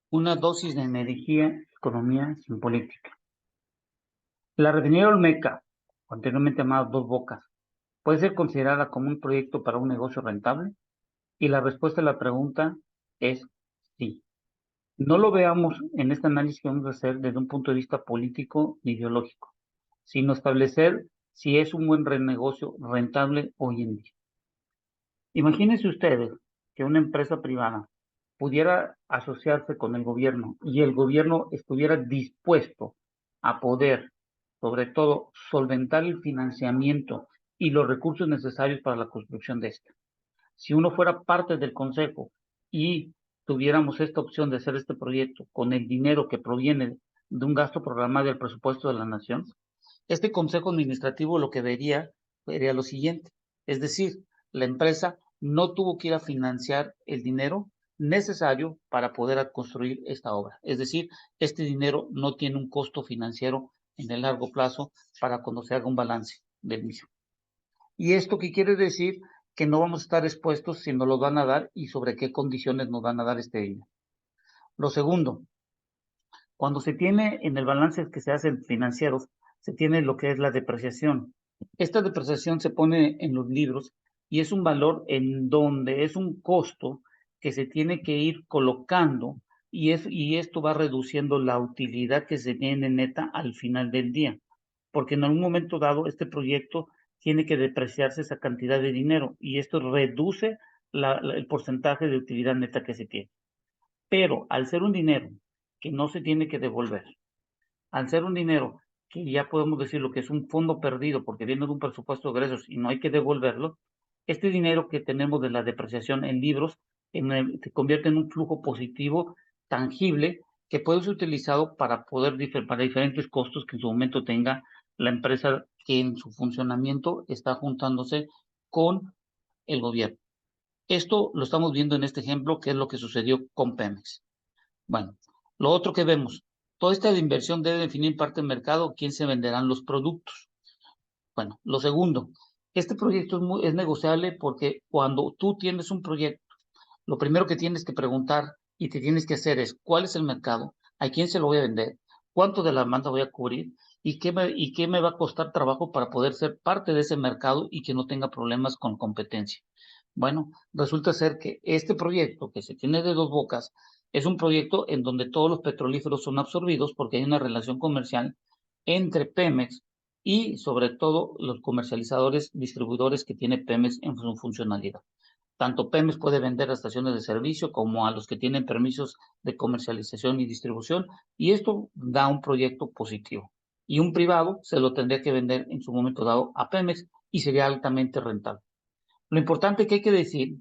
Una dosis de energía, economía sin política. La refinería Olmeca, anteriormente llamada Dos Bocas, puede ser considerada como un proyecto para un negocio rentable, y la respuesta a la pregunta es sí. No lo veamos en este análisis que vamos a hacer desde un punto de vista político ni ideológico, sino establecer si es un buen negocio rentable hoy en día. Imagínense ustedes que una empresa privada pudiera asociarse con el gobierno y el gobierno estuviera dispuesto a poder, sobre todo, solventar el financiamiento y los recursos necesarios para la construcción de esta. Si uno fuera parte del consejo y tuviéramos esta opción de hacer este proyecto con el dinero que proviene de un gasto programado del presupuesto de la nación, este consejo administrativo lo que vería lo siguiente, es decir, la empresa no tuvo que ir a financiar el dinero necesario para poder construir esta obra. Es decir, este dinero no tiene un costo financiero en el largo plazo para cuando se haga un balance del mismo. ¿Y esto qué quiere decir? Que no vamos a estar expuestos si nos lo van a dar y sobre qué condiciones nos van a dar este dinero. Lo segundo, cuando se tiene en el balance que se hacen financieros, se tiene lo que es la depreciación. Esta depreciación se pone en los libros y es un valor en donde es un costo que se tiene que ir colocando y esto va reduciendo la utilidad que se tiene neta al final del día, porque en algún momento dado este proyecto tiene que depreciarse esa cantidad de dinero y esto reduce el porcentaje de utilidad neta que se tiene. Pero al ser un dinero que no se tiene que devolver, al ser un dinero que ya podemos decir lo que es un fondo perdido porque viene de un presupuesto de egresos y no hay que devolverlo, este dinero que tenemos de la depreciación en libros se convierte en un flujo positivo tangible que puede ser utilizado para para diferentes costos que en su momento tenga la empresa que en su funcionamiento está juntándose con el gobierno. Esto lo estamos viendo en este ejemplo, que es lo que sucedió con Pemex. Bueno, lo otro que vemos, toda esta inversión debe definir parte del mercado quién se venderán los productos. Bueno, lo segundo, este proyecto es negociable porque cuando tú tienes un proyecto, lo primero que tienes que preguntar y te tienes que hacer es cuál es el mercado, a quién se lo voy a vender, cuánto de la demanda voy a cubrir y qué me va a costar trabajo para poder ser parte de ese mercado y que no tenga problemas con competencia. Bueno, resulta ser que este proyecto que se tiene de Dos Bocas es un proyecto en donde todos los petrolíferos son absorbidos porque hay una relación comercial entre Pemex y sobre todo los comercializadores, distribuidores que tiene Pemex en su funcionalidad. Tanto Pemex puede vender a estaciones de servicio como a los que tienen permisos de comercialización y distribución, y esto da un proyecto positivo. Y un privado se lo tendría que vender en su momento dado a Pemex y sería altamente rentable. Lo importante que hay que decir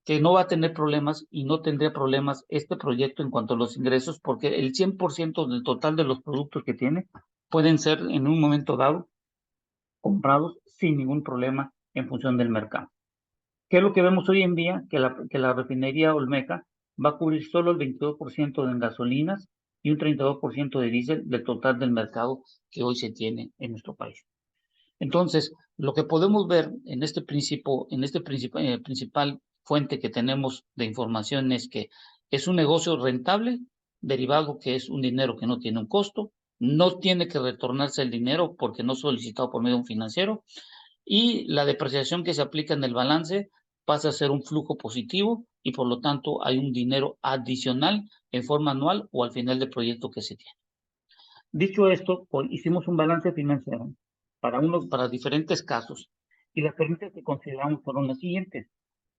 que no va a tener problemas y no tendría problemas este proyecto en cuanto a los ingresos, porque el 100% del total de los productos que tiene pueden ser en un momento dado comprados sin ningún problema en función del mercado. ¿Qué es lo que vemos hoy en día? Que la refinería Olmeca va a cubrir solo el 22% de gasolinas y un 32% de diésel del total del mercado que hoy se tiene en nuestro país. Entonces, lo que podemos ver en este principio, principal fuente que tenemos de información es que es un negocio rentable, derivado que es un dinero que no tiene un costo, no tiene que retornarse el dinero porque no es solicitado por medio de un financiero, y la depreciación que se aplica en el balance pasa a ser un flujo positivo y por lo tanto hay un dinero adicional en forma anual o al final del proyecto que se tiene. Dicho esto, hicimos un balance financiero para diferentes casos y las preguntas que consideramos fueron las siguientes,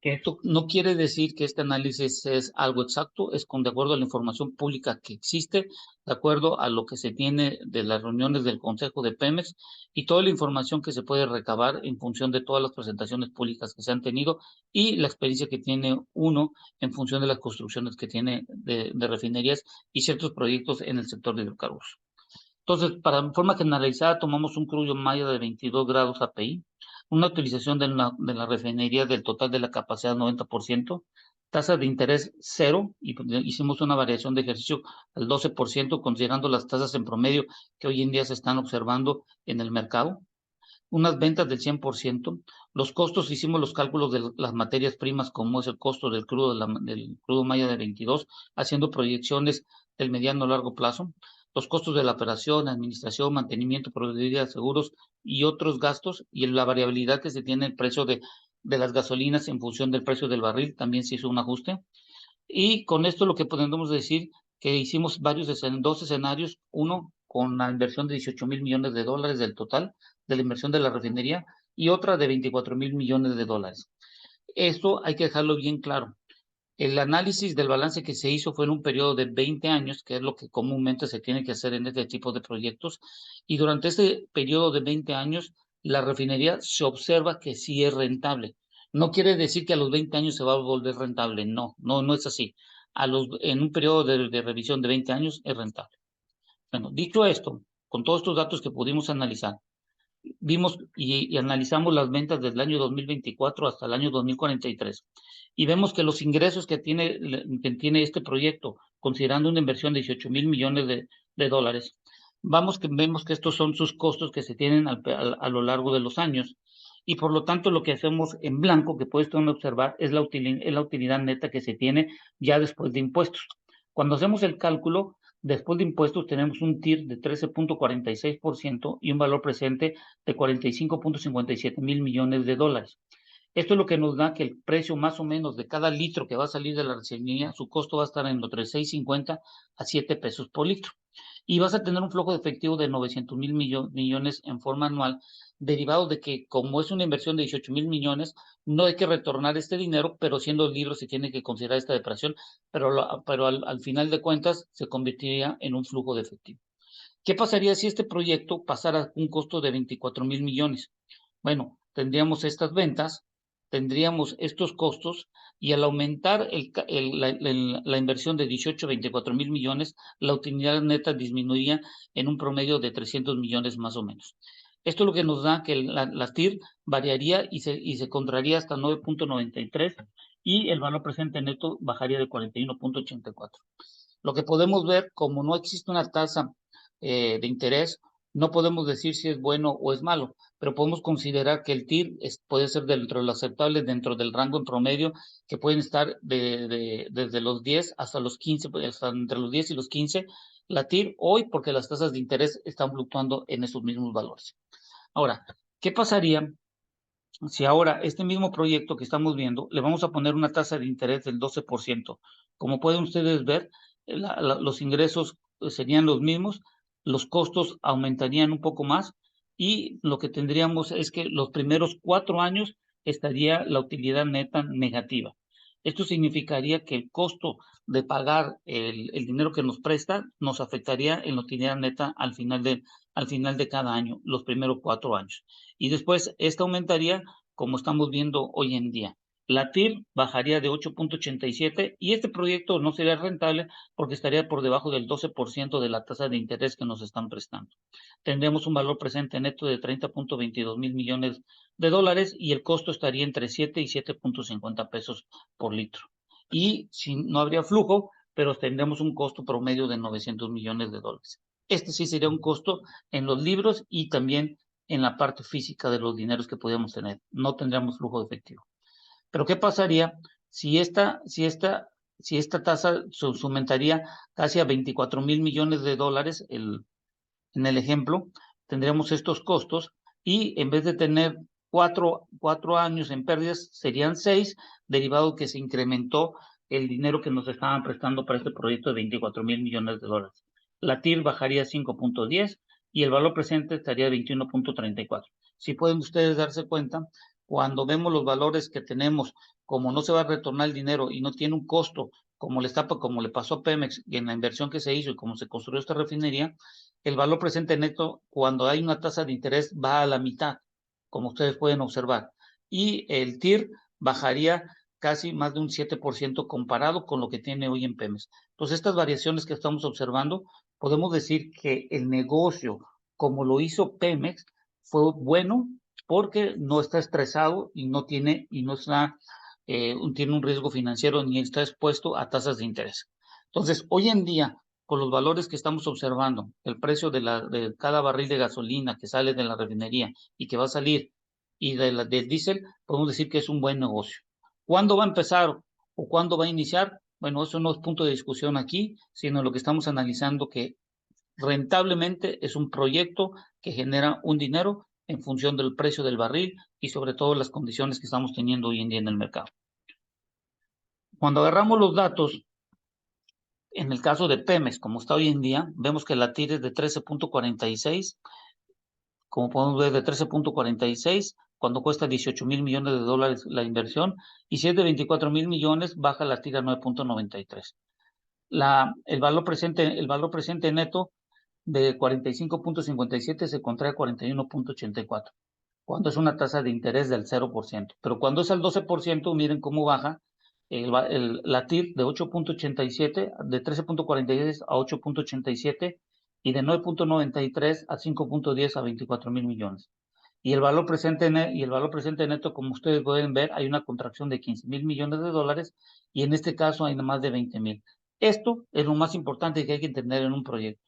que esto no quiere decir que este análisis es algo exacto, es de acuerdo a la información pública que existe, de acuerdo a lo que se tiene de las reuniones del Consejo de Pemex y toda la información que se puede recabar en función de todas las presentaciones públicas que se han tenido y la experiencia que tiene uno en función de las construcciones que tiene de refinerías y ciertos proyectos en el sector de hidrocarburos. Entonces, para forma generalizada, tomamos un crudo maya de 22 grados API, una utilización de la refinería del total de la capacidad 90%, tasa de interés cero, y hicimos una variación de ejercicio al 12%, considerando las tasas en promedio que hoy en día se están observando en el mercado. unas ventas del 100%. Los costos, hicimos los cálculos de las materias primas, como es el costo del crudo, del crudo maya de 22, haciendo proyecciones del mediano a largo plazo. Los costos de la operación, administración, mantenimiento, proveeduría de seguros y otros gastos, y la variabilidad que se tiene el precio de las gasolinas en función del precio del barril, también se hizo un ajuste. Y con esto lo que podemos decir que hicimos dos escenarios, uno con la inversión de 18,000 millones de dólares del total de la inversión de la refinería y otra de 24,000 millones de dólares. Esto hay que dejarlo bien claro. El análisis del balance que se hizo fue en un periodo de 20 años, que es lo que comúnmente se tiene que hacer en este tipo de proyectos, y durante este periodo de 20 años, la refinería se observa que sí es rentable. No quiere decir que a los 20 años se va a volver rentable, no es así. En un periodo de revisión de 20 años es rentable. Bueno, dicho esto, con todos estos datos que pudimos analizar, vimos y analizamos las ventas desde el año 2024 hasta el año 2043 y vemos que los ingresos que tiene este proyecto, considerando una inversión de 18,000 millones de dólares, vemos que estos son sus costos que se tienen a lo largo de los años y por lo tanto lo que hacemos en blanco, que puedes observar, es la utilidad neta que se tiene ya después de impuestos. Cuando hacemos el cálculo, después de impuestos tenemos un TIR de 13,46% y un valor presente de 45,57 mil millones de dólares. Esto es lo que nos da que el precio más o menos de cada litro que va a salir de la refinería, su costo va a estar en los 6.50 a 7 pesos por litro. Y vas a tener un flujo de efectivo de 900,000 millones en forma anual, derivado de que como es una inversión de 18,000 millones, no hay que retornar este dinero, pero siendo libres se tiene que considerar esta depresión, pero al final de cuentas se convertiría en un flujo de efectivo. ¿Qué pasaría si este proyecto pasara a un costo de 24,000 millones? Bueno, tendríamos estas ventas, tendríamos estos costos y al aumentar la inversión de 18 a 24,000 millones, la utilidad neta disminuiría en un promedio de 300 millones más o menos. Esto es lo que nos da que la TIR variaría y se contraería hasta 9,93 y el valor presente neto bajaría de 41,84. Lo que podemos ver, como no existe una tasa de interés, no podemos decir si es bueno o es malo, pero podemos considerar que el TIR puede ser dentro de lo aceptable, dentro del rango en promedio, que pueden estar desde los 10 hasta los 15, hasta entre los 10 y los 15, la TIR hoy, porque las tasas de interés están fluctuando en esos mismos valores. Ahora, ¿qué pasaría si ahora este mismo proyecto que estamos viendo le vamos a poner una tasa de interés del 12%? Como pueden ustedes ver, los ingresos serían los mismos, los costos aumentarían un poco más y lo que tendríamos es que los primeros 4 años estaría la utilidad neta negativa. Esto significaría que el costo de pagar el dinero que nos presta nos afectaría en la utilidad neta al final de cada año, los primeros 4 años. Y después esta aumentaría como estamos viendo hoy en día. La TIR bajaría de 8,87 y este proyecto no sería rentable porque estaría por debajo del 12% de la tasa de interés que nos están prestando. Tendríamos un valor presente neto de 30,22 millones de dólares y el costo estaría entre 7 y 7,50 pesos por litro. Y no habría flujo, pero tendríamos un costo promedio de 900 millones de dólares. Este sí sería un costo en los libros y también en la parte física de los dineros que podíamos tener. No tendríamos flujo de efectivo. Pero ¿qué pasaría si esta tasa se aumentaría casi a 24,000 millones de dólares? En el ejemplo, tendríamos estos costos y en vez de tener cuatro años en pérdidas, serían 6, derivado que se incrementó el dinero que nos estaban prestando para este proyecto de 24,000 millones de dólares. La TIR bajaría a 5,10 y el valor presente estaría 21,34. Si pueden ustedes darse cuenta, cuando vemos los valores que tenemos, como no se va a retornar el dinero y no tiene un costo, como le pasó a Pemex en la inversión que se hizo y como se construyó esta refinería, el valor presente neto, cuando hay una tasa de interés, va a la mitad, como ustedes pueden observar. Y el TIR bajaría casi más de un 7% comparado con lo que tiene hoy en Pemex. Entonces, estas variaciones que estamos observando, podemos decir que el negocio, como lo hizo Pemex, fue bueno porque no está estresado y no tiene un riesgo financiero ni está expuesto a tasas de interés. Entonces, hoy en día, con los valores que estamos observando, el precio de cada barril de gasolina que sale de la refinería y que va a salir, y del diésel, podemos decir que es un buen negocio. ¿Cuándo va a empezar o cuándo va a iniciar? Bueno, eso no es punto de discusión aquí, sino lo que estamos analizando que rentablemente es un proyecto que genera un dinero en función del precio del barril y sobre todo las condiciones que estamos teniendo hoy en día en el mercado. Cuando agarramos los datos, en el caso de Pemex, como está hoy en día, vemos que la TIR es de 13.46, como podemos ver, de 13.46, cuando cuesta 18,000 millones de dólares la inversión, y si es de 24,000 millones, baja la TIR a 9.93. El valor presente neto de 45.57 se contrae a 41.84, cuando es una tasa de interés del 0%. Pero cuando es al 12%, miren cómo baja la TIR de 8.87, de 13.46 a 8.87 y de 9.93 a 5.10 a 24,000 millones. Y el valor presente neto, como ustedes pueden ver, hay una contracción de 15,000 millones de dólares y en este caso hay más de 20,000. Esto es lo más importante que hay que entender en un proyecto.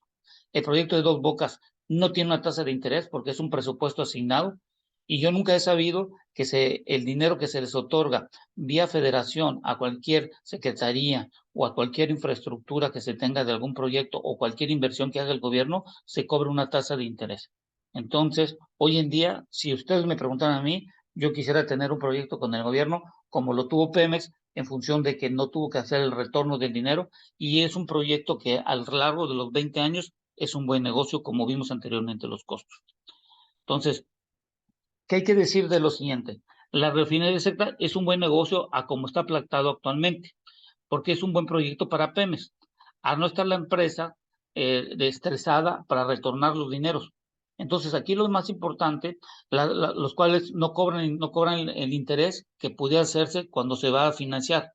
El proyecto de Dos Bocas no tiene una tasa de interés porque es un presupuesto asignado y yo nunca he sabido que el dinero que se les otorga vía federación a cualquier secretaría o a cualquier infraestructura que se tenga de algún proyecto o cualquier inversión que haga el gobierno, se cobre una tasa de interés. Entonces, hoy en día, si ustedes me preguntan a mí, yo quisiera tener un proyecto con el gobierno como lo tuvo Pemex, en función de que no tuvo que hacer el retorno del dinero y es un proyecto que a lo largo de los 20 años es un buen negocio, como vimos anteriormente los costos. Entonces, ¿qué hay que decir de lo siguiente? La refinería seca es un buen negocio a como está planteado actualmente, porque es un buen proyecto para Pemex. Al no estar la empresa estresada para retornar los dineros. Entonces, aquí lo más importante, los cuales no cobran el interés que pudiera hacerse cuando se va a financiar.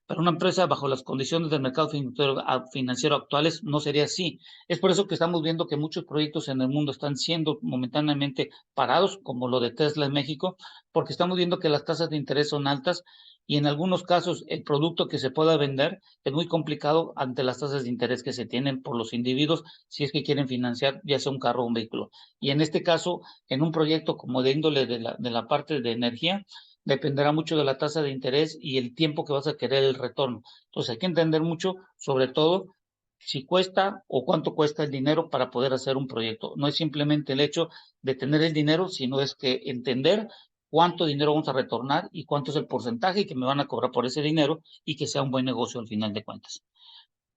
Para una empresa bajo las condiciones del mercado financiero actuales no sería así. Es por eso que estamos viendo que muchos proyectos en el mundo están siendo momentáneamente parados, como lo de Tesla en México, porque estamos viendo que las tasas de interés son altas y en algunos casos el producto que se pueda vender es muy complicado ante las tasas de interés que se tienen por los individuos si es que quieren financiar ya sea un carro o un vehículo. Y en este caso, en un proyecto como de índole de la parte de energía, dependerá mucho de la tasa de interés y el tiempo que vas a querer el retorno. Entonces hay que entender mucho, sobre todo, si cuesta o cuánto cuesta el dinero para poder hacer un proyecto. No es simplemente el hecho de tener el dinero, sino es que entender cuánto dinero vamos a retornar y cuánto es el porcentaje que me van a cobrar por ese dinero y que sea un buen negocio al final de cuentas.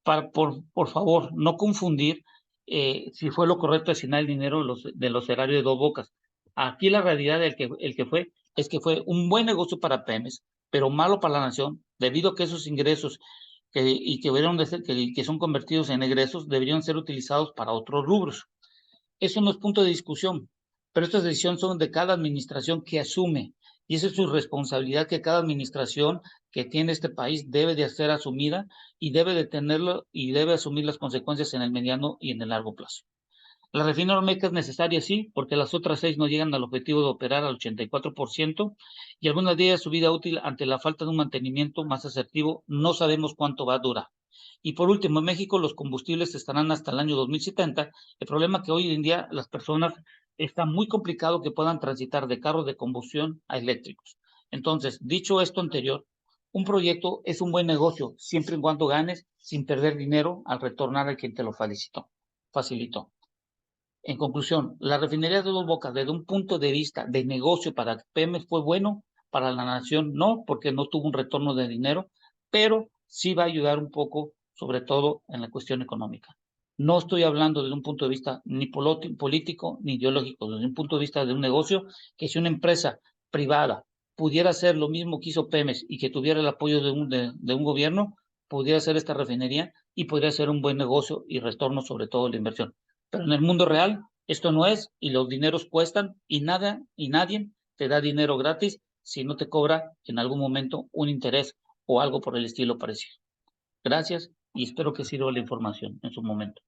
Por favor, no confundir si fue lo correcto asignar el dinero de los erarios de Dos Bocas. Aquí la realidad del el que fue es que fue un buen negocio para Pemex, pero malo para la nación, debido a que esos ingresos que son convertidos en egresos deberían ser utilizados para otros rubros. Eso no es punto de discusión, pero estas decisiones son de cada administración que asume, y esa es su responsabilidad que cada administración que tiene este país debe de ser asumida y debe de tenerlo y debe asumir las consecuencias en el mediano y en el largo plazo. La refinería Olmeca es necesaria, sí, porque las otras 6 no llegan al objetivo de operar al 84% y algunas de ellas su vida útil ante la falta de un mantenimiento más asertivo no sabemos cuánto va a durar. Y por último, en México los combustibles estarán hasta el año 2070. El problema es que hoy en día las personas está muy complicado que puedan transitar de carros de combustión a eléctricos. Entonces, dicho esto anterior, un proyecto es un buen negocio siempre y cuando ganes sin perder dinero al retornar a quien te lo facilitó. En conclusión, la refinería de Dos Bocas, desde un punto de vista de negocio para Pemex, fue bueno, para la nación no, porque no tuvo un retorno de dinero, pero sí va a ayudar un poco, sobre todo en la cuestión económica. No estoy hablando desde un punto de vista ni político ni ideológico, desde un punto de vista de un negocio, que si una empresa privada pudiera hacer lo mismo que hizo Pemex y que tuviera el apoyo de un gobierno, pudiera hacer esta refinería y podría ser un buen negocio y retorno sobre todo la inversión. Pero en el mundo real esto no es y los dineros cuestan y nada y nadie te da dinero gratis si no te cobra en algún momento un interés o algo por el estilo parecido. Gracias y espero que sirva la información en su momento.